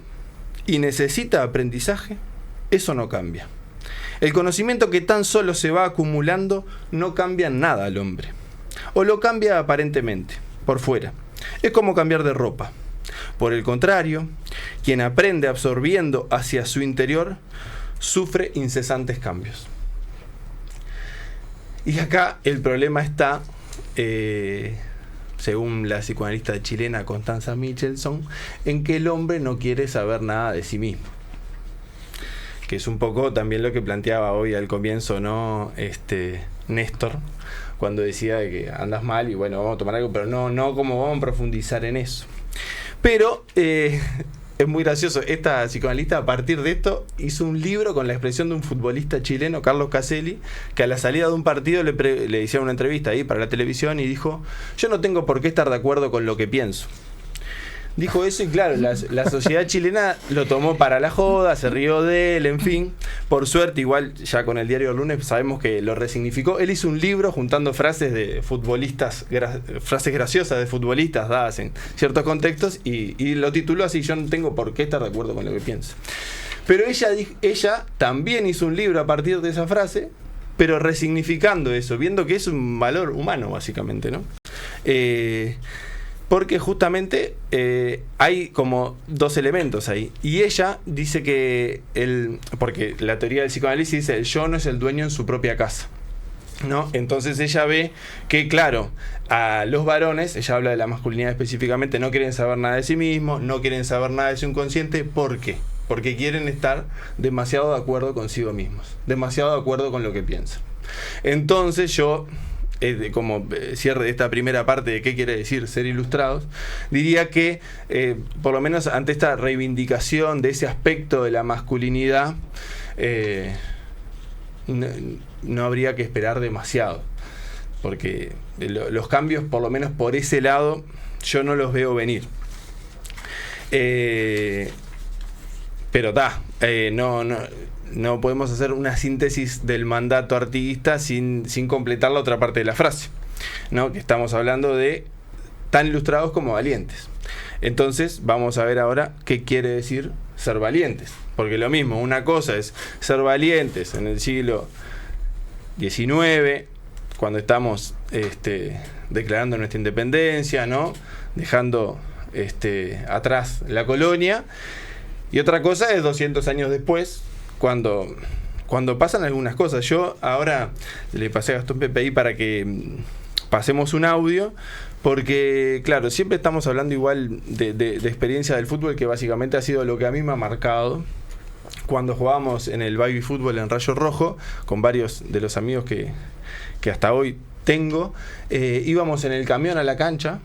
y necesita aprendizaje, eso no cambia. El conocimiento que tan solo se va acumulando no cambia nada al hombre. O lo cambia aparentemente, por fuera. Es como cambiar de ropa. Por el contrario, quien aprende absorbiendo hacia su interior, sufre incesantes cambios. Y acá el problema está, según la psicoanalista chilena Constanza Michelson, en que el hombre no quiere saber nada de sí mismo. Que es un poco también lo que planteaba hoy al comienzo, ¿no? Néstor, cuando decía que andas mal y bueno, vamos a tomar algo, pero no como vamos a profundizar en eso. Pero es muy gracioso, esta psicoanalista a partir de esto hizo un libro con la expresión de un futbolista chileno, Carlos Caselli, que a la salida de un partido le hicieron una entrevista ahí para la televisión y dijo: yo no tengo por qué estar de acuerdo con lo que pienso. Dijo eso y claro, la sociedad chilena lo tomó para la joda, se rió de él, en fin. Por suerte, igual ya con el diario del lunes sabemos que lo resignificó. Él hizo un libro juntando frases de futbolistas, frases graciosas de futbolistas dadas en ciertos contextos y lo tituló así: yo no tengo por qué estar de acuerdo con lo que pienso. Pero ella también hizo un libro a partir de esa frase, pero resignificando eso, viendo que es un valor humano básicamente, ¿no? Porque justamente hay como dos elementos ahí. Y ella dice que porque la teoría del psicoanálisis dice: el yo no es el dueño en su propia casa. ¿no? Entonces ella ve que, claro, a los varones, ella habla de la masculinidad específicamente, no quieren saber nada de sí mismos, no quieren saber nada de su inconsciente. ¿Por qué? Porque quieren estar demasiado de acuerdo consigo mismos, demasiado de acuerdo con lo que piensan. Entonces yo, como cierre de esta primera parte de qué quiere decir ser ilustrados, diría que por lo menos ante esta reivindicación de ese aspecto de la masculinidad, no habría que esperar demasiado, porque los cambios, por lo menos por ese lado, yo no los veo venir. Pero no podemos hacer una síntesis del mandato artiguista sin completar la otra parte de la frase, ¿no? Que estamos hablando de tan ilustrados como valientes. Entonces vamos a ver ahora qué quiere decir ser valientes, porque lo mismo, una cosa es ser valientes en el siglo XIX, cuando estamos declarando nuestra independencia, ¿no? Dejando atrás la colonia, y otra cosa es 200 años después, cuando pasan algunas cosas. Yo ahora le pasé a Gastón Pepe ahí para que pasemos un audio, porque claro, siempre estamos hablando igual de experiencia del fútbol, que básicamente ha sido lo que a mí me ha marcado cuando jugábamos en el baby fútbol en Rayo Rojo, con varios de los amigos que hasta hoy tengo. Íbamos en el camión a la cancha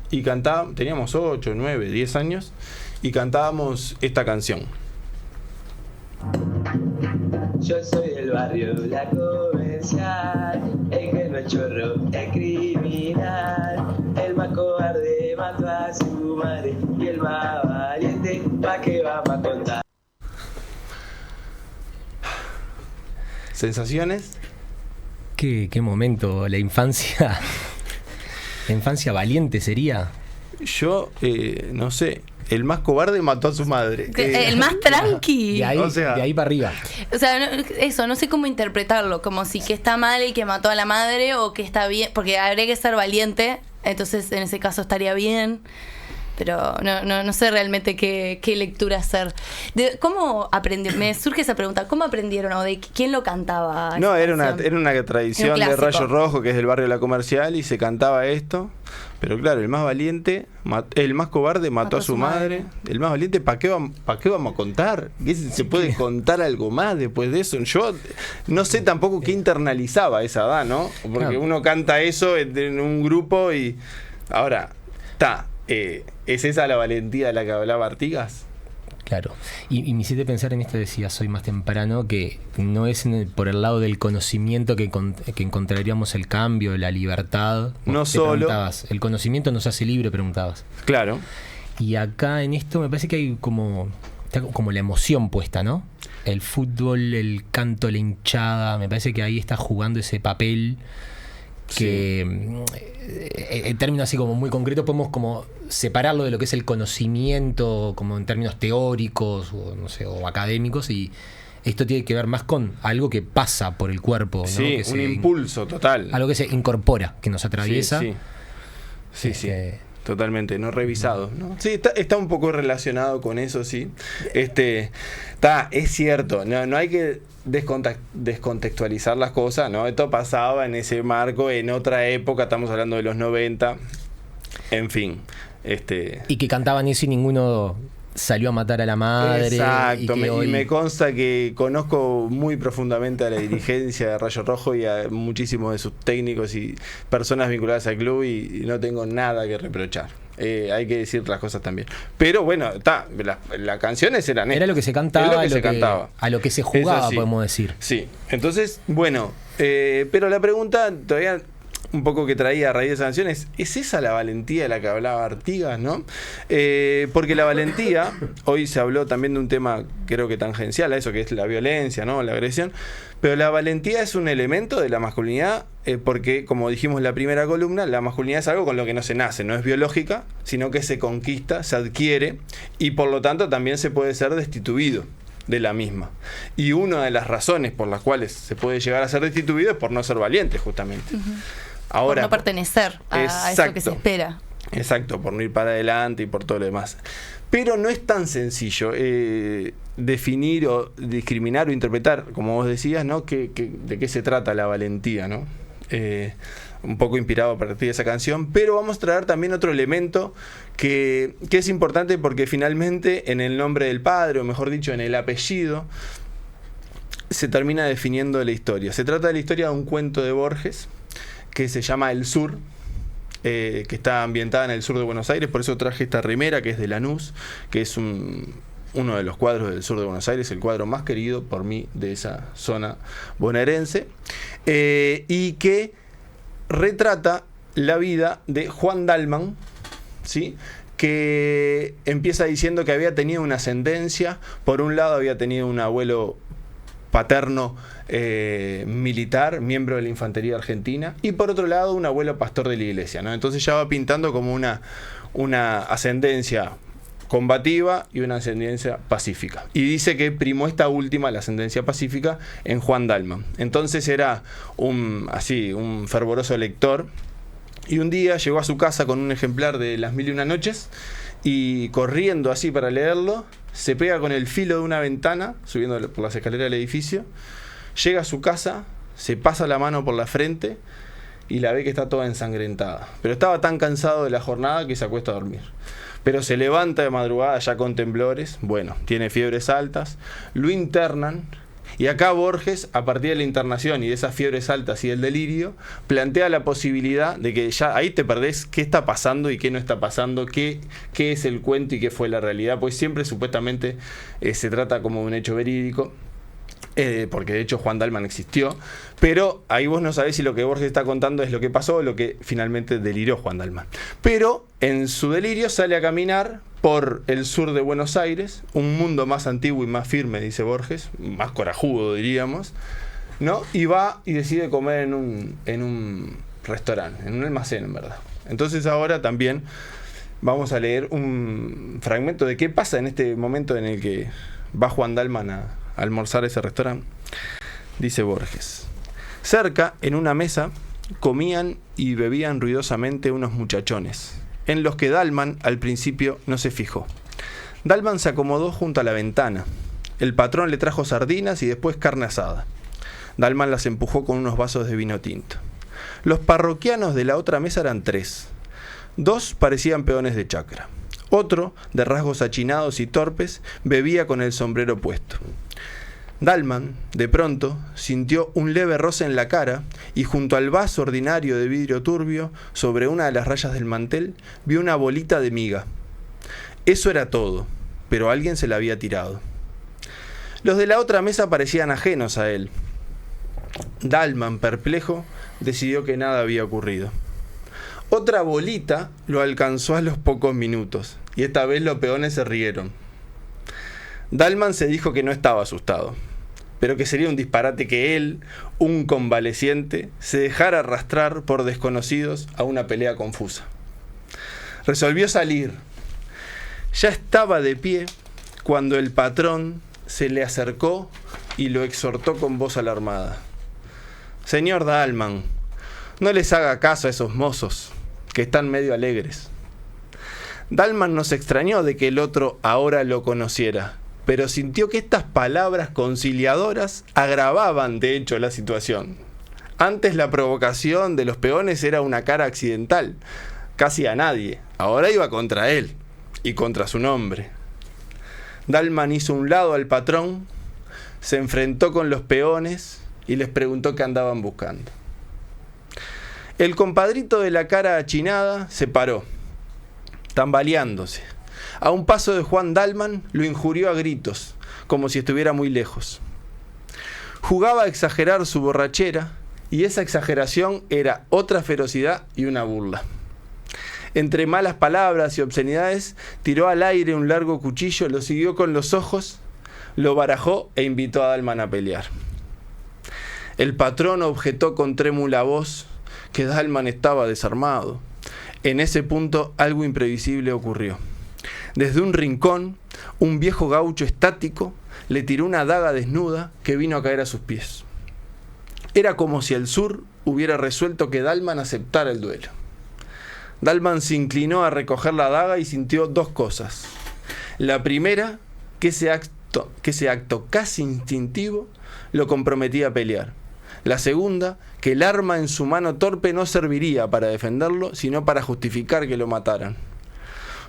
y cantábamos, teníamos 8, 9, 10 años, y cantábamos esta canción. Yo soy del barrio La Comercial, el que no es chorro es criminal, el más cobarde mató a su madre y el más valiente, ¿pa' qué vamos a contar? ¿Sensaciones? ¿Qué momento? La infancia. La infancia valiente sería. Yo, no sé. El más cobarde mató a su madre. El más tranqui. De ahí para arriba. O sea, no sé cómo interpretarlo. Como si que está mal y que mató a la madre, o que está bien. Porque habría que ser valiente. Entonces, en ese caso estaría bien. Pero no sé realmente qué lectura hacer. ¿Cómo aprendieron? Me surge esa pregunta. ¿Cómo aprendieron? ¿O de quién lo cantaba? No, era una tradición de Rayo Rojo, que es del barrio La Comercial, y se cantaba esto. Pero claro, el más valiente, el más cobarde mató a su madre. El más valiente, ¿para qué vamos a contar? ¿Se puede contar algo más después de eso? Yo no sé tampoco qué internalizaba esa edad, ¿no? Porque uno canta eso en un grupo y... Ahora, ¿es esa la valentía de la que hablaba Artigas? Claro, y me hiciste pensar en esto, decías hoy más temprano, que no es por el lado del conocimiento que encontraríamos el cambio, la libertad. No solo. El conocimiento nos hace libre, preguntabas. Claro. Y acá en esto me parece que hay como la emoción puesta, ¿no? El fútbol, el canto, la hinchada, me parece que ahí está jugando ese papel que en términos así como muy concretos podemos como separarlo de lo que es el conocimiento como en términos teóricos o no sé, o académicos, y esto tiene que ver más con algo que pasa por el cuerpo, ¿no? Sí, que un impulso total, algo que se incorpora, que nos atraviesa. Sí. Totalmente, no revisado, ¿no? Sí, está un poco relacionado con eso, sí. Es cierto, no hay que descontextualizar las cosas, ¿no? Esto pasaba en ese marco, en otra época, estamos hablando de los 90, en fin. Y que cantaban eso y ninguno salió a matar a la madre. Exacto, y me consta que conozco muy profundamente a la dirigencia de Rayo Rojo y a muchísimos de sus técnicos y personas vinculadas al club, y no tengo nada que reprochar. Hay que decir las cosas también. Pero bueno, las canciones eran era lo que se cantaba, a lo que se jugaba, podemos decir. Sí, entonces, bueno, pero la pregunta todavía un poco que traía a raíz de esa canción ¿es esa la valentía de la que hablaba Artigas, no? Porque la valentía, hoy se habló también de un tema creo que tangencial a eso, que es la violencia, ¿no? La agresión, pero la valentía es un elemento de la masculinidad, porque como dijimos en la primera columna, la masculinidad es algo con lo que no se nace, no es biológica, sino que se conquista, se adquiere, y por lo tanto también se puede ser destituido de la misma. Y una de las razones por las cuales se puede llegar a ser destituido es por no ser valiente, justamente. Uh-huh. Ahora, por no pertenecer a eso que se espera. Exacto, por no ir para adelante y por todo lo demás. Pero no es tan sencillo. definir o discriminar o interpretar, como vos decías, ¿no? De qué se trata la valentía, ¿no? Un poco inspirado a partir de esa canción, pero vamos a traer también otro elemento que es importante porque finalmente en el nombre del padre, o mejor dicho, en el apellido, se termina definiendo la historia. Se trata de la historia de un cuento de Borges que se llama El Sur, que está ambientada en el sur de Buenos Aires, por eso traje esta remera que es de Lanús, que es uno de los cuadros del sur de Buenos Aires, el cuadro más querido por mí de esa zona bonaerense, y que retrata la vida de Juan Dalman, ¿sí?, que empieza diciendo que había tenido una ascendencia. Por un lado había tenido un abuelo paterno militar, miembro de la infantería argentina, y por otro lado un abuelo pastor de la iglesia, ¿no? Entonces ya va pintando como una ascendencia combativa y una ascendencia pacífica, y dice que primó esta última, la ascendencia pacífica, en Juan Dalman. Entonces era un fervoroso lector, y un día llegó a su casa con un ejemplar de Las Mil y Una Noches, y corriendo así para leerlo, se pega con el filo de una ventana, subiendo por las escaleras del edificio, llega a su casa, se pasa la mano por la frente y la ve que está toda ensangrentada, pero estaba tan cansado de la jornada que se acuesta a dormir. Pero se levanta de madrugada ya con temblores, bueno, tiene fiebres altas, lo internan, y acá Borges, a partir de la internación y de esas fiebres altas y del delirio, plantea la posibilidad de que ya ahí te perdés qué está pasando y qué no está pasando, qué es el cuento y qué fue la realidad, pues siempre supuestamente se trata como un hecho verídico. Porque de hecho Juan Dalman existió, pero ahí vos no sabés si lo que Borges está contando es lo que pasó o lo que finalmente deliró Juan Dalman. Pero en su delirio sale a caminar por el sur de Buenos Aires, un mundo más antiguo y más firme, dice Borges, más corajudo diríamos, ¿no? Y va y decide comer en un restaurante, en un almacén, en verdad. Entonces ahora también vamos a leer un fragmento de qué pasa en este momento en el que va Juan Dalman a almorzar ese restaurante. Dice Borges: cerca, en una mesa, comían y bebían ruidosamente unos muchachones, en los que Dalman al principio no se fijó. Dalman se acomodó junto a la ventana. El patrón le trajo sardinas y después carne asada. Dalman las empujó con unos vasos de vino tinto. Los parroquianos de la otra mesa eran 3. 2 parecían peones de chacra. Otro, de rasgos achinados y torpes, bebía con el sombrero puesto. Dalman, de pronto, sintió un leve roce en la cara y junto al vaso ordinario de vidrio turbio, sobre una de las rayas del mantel, vio una bolita de miga. Eso era todo, pero alguien se la había tirado. Los de la otra mesa parecían ajenos a él. Dalman, perplejo, decidió que nada había ocurrido. Otra bolita lo alcanzó a los pocos minutos, y esta vez los peones se rieron. Dalman se dijo que no estaba asustado, pero que sería un disparate que él, un convaleciente, se dejara arrastrar por desconocidos a una pelea confusa. Resolvió salir. Ya estaba de pie cuando el patrón se le acercó y lo exhortó con voz alarmada: «Señor Dalman, no les haga caso a esos mozos, que están medio alegres». Dalman no se extrañó de que el otro ahora lo conociera, pero sintió que estas palabras conciliadoras agravaban de hecho la situación. Antes la provocación de los peones era una cara accidental, casi a nadie. Ahora iba contra él y contra su nombre. Dalman hizo un lado al patrón, se enfrentó con los peones y les preguntó qué andaban buscando. El compadrito de la cara achinada se paró, tambaleándose. A un paso de Juan Dalman lo injurió a gritos, como si estuviera muy lejos. Jugaba a exagerar su borrachera, y esa exageración era otra ferocidad y una burla. Entre malas palabras y obscenidades, tiró al aire un largo cuchillo, lo siguió con los ojos, lo barajó e invitó a Dalman a pelear. El patrón objetó con trémula voz que Dalman estaba desarmado. En ese punto algo imprevisible ocurrió. Desde un rincón, un viejo gaucho estático le tiró una daga desnuda que vino a caer a sus pies. Era como si el sur hubiera resuelto que Dalman aceptara el duelo. Dalman se inclinó a recoger la daga y sintió dos cosas. La primera, que ese acto casi instintivo lo comprometía a pelear. La segunda, que el arma en su mano torpe no serviría para defenderlo, sino para justificar que lo mataran.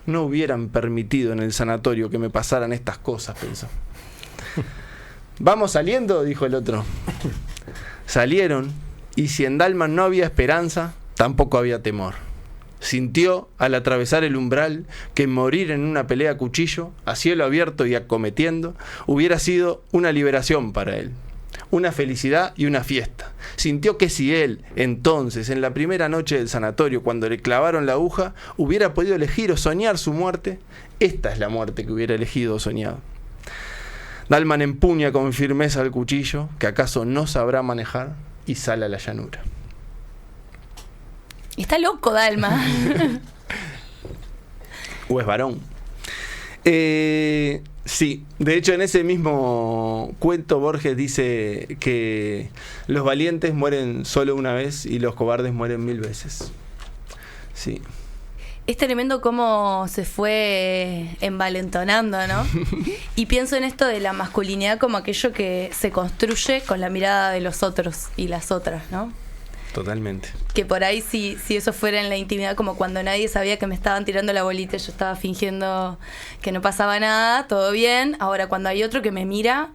No hubieran permitido en el sanatorio que me pasaran estas cosas, pensó. ¿Vamos saliendo?, dijo el otro. Salieron, y si en Dalman no había esperanza, tampoco había temor. Sintió, al atravesar el umbral, que morir en una pelea a cuchillo, a cielo abierto y acometiendo, hubiera sido una liberación para él, una felicidad y una fiesta. Sintió que si él, entonces, en la primera noche del sanatorio, cuando le clavaron la aguja, hubiera podido elegir o soñar su muerte, esta es la muerte que hubiera elegido o soñado. Dalman empuña con firmeza el cuchillo, que acaso no sabrá manejar, y sale a la llanura. Está loco, Dalman. ¿O es varón? Sí, de hecho en ese mismo cuento Borges dice que los valientes mueren solo una vez y los cobardes mueren 1000 veces. Sí. Es tremendo cómo se fue envalentonando, ¿no? Y pienso en esto de la masculinidad como aquello que se construye con la mirada de los otros y las otras, ¿no? Totalmente. Que por ahí si eso fuera en la intimidad, como cuando nadie sabía que me estaban tirando la bolita, yo estaba fingiendo que no pasaba nada, todo bien. Ahora cuando hay otro que me mira,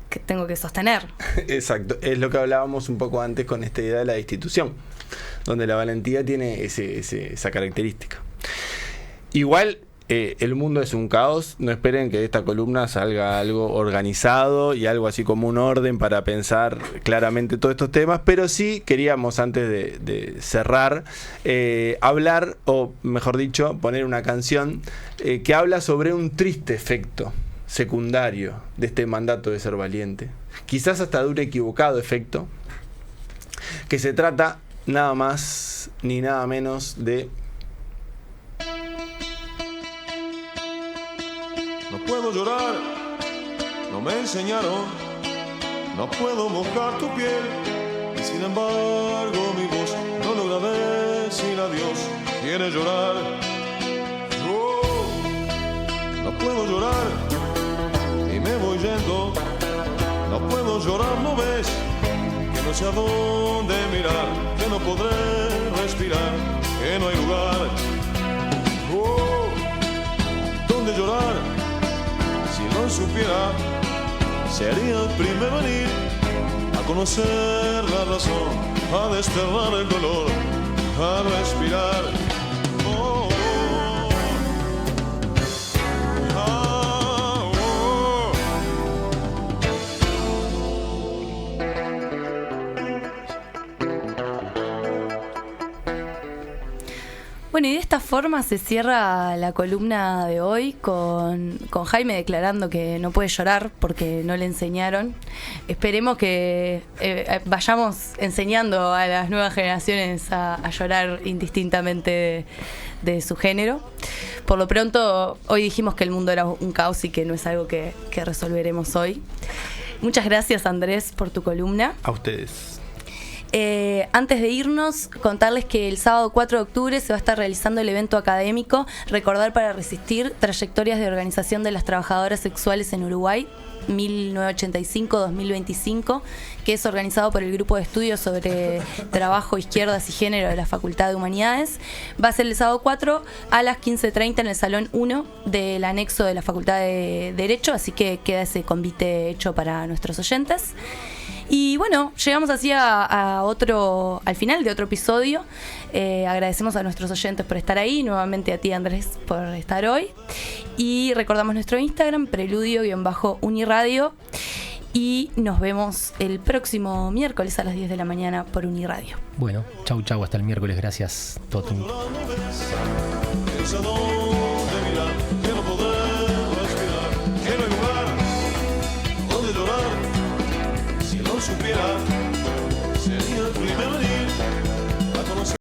que tengo que sostener. Exacto, es lo que hablábamos un poco antes con esta idea de la destitución, donde la valentía tiene esa característica. Igual el mundo es un caos, no esperen que de esta columna salga algo organizado y algo así como un orden para pensar claramente todos estos temas, pero sí queríamos, antes de cerrar, hablar, o mejor dicho, poner una canción que habla sobre un triste efecto secundario de este mandato de ser valiente, quizás hasta de un equivocado efecto, que se trata nada más ni nada menos de... No puedo llorar, no me enseñaron, no puedo mojar tu piel, y sin embargo mi voz no logra decir adiós. ¿Quieres llorar? Oh, no puedo llorar y me voy yendo, no puedo llorar, ¿no ves? Que no sé a dónde mirar, que no podré respirar, que no hay lugar. Oh, ¿dónde llorar? Si no supiera, sería el primero en ir a conocer la razón, a desterrar el dolor, a respirar. Oh, oh, oh. Bueno, y de esta forma se cierra la columna de hoy con Jaime declarando que no puede llorar porque no le enseñaron. Esperemos que vayamos enseñando a las nuevas generaciones a llorar indistintamente de su género. Por lo pronto, hoy dijimos que el mundo era un caos y que no es algo que resolveremos hoy. Muchas gracias, Andrés, por tu columna. A ustedes. Antes de irnos, contarles que el sábado 4 de octubre se va a estar realizando el evento académico Recordar para Resistir, Trayectorias de Organización de las Trabajadoras Sexuales en Uruguay, 1985-2025, que es organizado por el Grupo de Estudios sobre Trabajo, Izquierdas y Género de la Facultad de Humanidades. Va a ser el sábado 4 a las 15:30 en el Salón 1 del anexo de la Facultad de Derecho, así que queda ese convite hecho para nuestros oyentes. Y bueno, llegamos así al final de otro episodio. Agradecemos a nuestros oyentes por estar ahí, nuevamente a ti, Andrés, por estar hoy. Y recordamos nuestro Instagram, preludio_uniradio. Y nos vemos el próximo miércoles a las 10 de la mañana por Uniradio. Bueno, chau, hasta el miércoles, gracias. Todo.